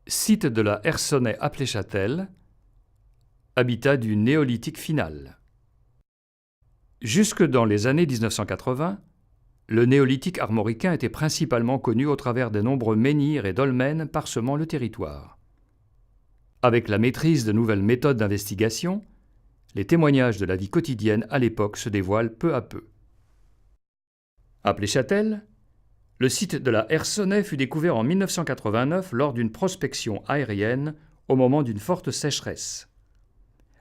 Site de la Hersonnet-Apléchâtel, habitat du néolithique final. Jusque dans les années 1980, le néolithique armoricain était principalement connu au travers des nombreux menhirs et dolmens parsemant le territoire. Avec la maîtrise de nouvelles méthodes d'investigation, les témoignages de la vie quotidienne à l'époque se dévoilent peu à peu. À Pléchâtel, le site de la Hersonnet fut découvert en 1989 lors d'une prospection aérienne au moment d'une forte sécheresse.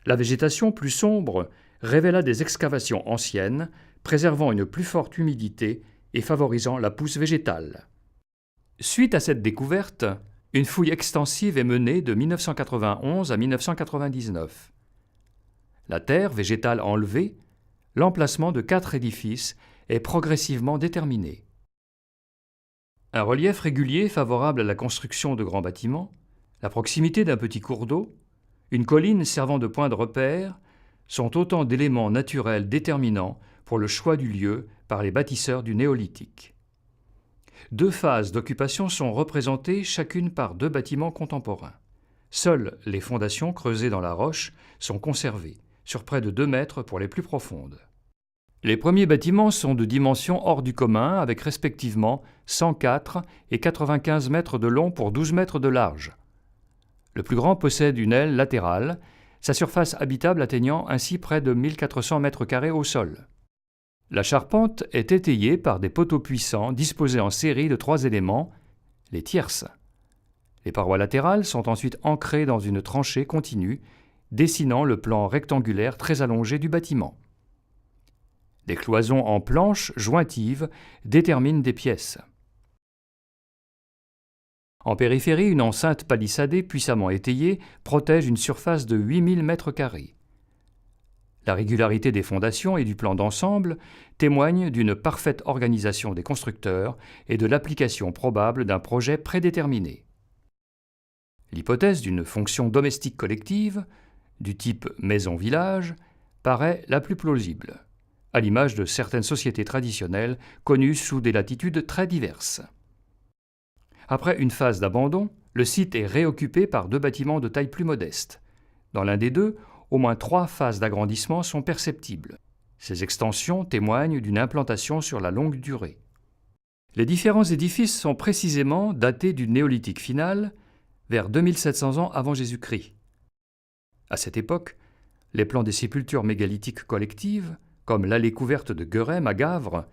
La végétation plus sombre révéla des excavations anciennes, préservant une plus forte humidité et favorisant la pousse végétale. Suite à cette découverte, une fouille extensive est menée de 1991 à 1999. La terre végétale enlevée, l'emplacement de 4 édifices est progressivement déterminé. Un relief régulier favorable à la construction de grands bâtiments, la proximité d'un petit cours d'eau, une colline servant de point de repère sont autant d'éléments naturels déterminants pour le choix du lieu par les bâtisseurs du néolithique. 2 phases d'occupation sont représentées chacune par 2 bâtiments contemporains. Seules les fondations creusées dans la roche sont conservées, sur près de 2 mètres pour les plus profondes. Les premiers bâtiments sont de dimensions hors du commun, avec respectivement 104 et 95 mètres de long pour 12 mètres de large. Le plus grand possède une aile latérale, sa surface habitable atteignant ainsi près de 1400 mètres carrés au sol. La charpente est étayée par des poteaux puissants disposés en série de 3 éléments, les tierces. Les parois latérales sont ensuite ancrées dans une tranchée continue, dessinant le plan rectangulaire très allongé du bâtiment. Des cloisons en planches jointives déterminent des pièces. En périphérie, une enceinte palissadée puissamment étayée protège une surface de 8000 m². La régularité des fondations et du plan d'ensemble témoigne d'une parfaite organisation des constructeurs et de l'application probable d'un projet prédéterminé. L'hypothèse d'une fonction domestique collective, du type maison-village, paraît la plus plausible, à l'image de certaines sociétés traditionnelles connues sous des latitudes très diverses. Après une phase d'abandon, le site est réoccupé par 2 bâtiments de taille plus modeste. Dans l'un des 2, au moins 3 phases d'agrandissement sont perceptibles. Ces extensions témoignent d'une implantation sur la longue durée. Les différents édifices sont précisément datés du néolithique final, vers 2700 ans avant Jésus-Christ. À cette époque, les plans des sépultures mégalithiques collectives, comme l'allée couverte de Guerem à Gavre,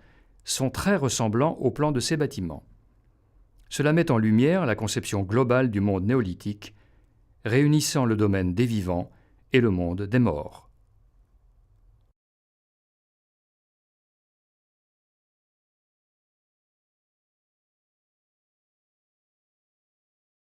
sont très ressemblants aux plans de ces bâtiments. Cela met en lumière la conception globale du monde néolithique, réunissant le domaine des vivants et le monde des morts.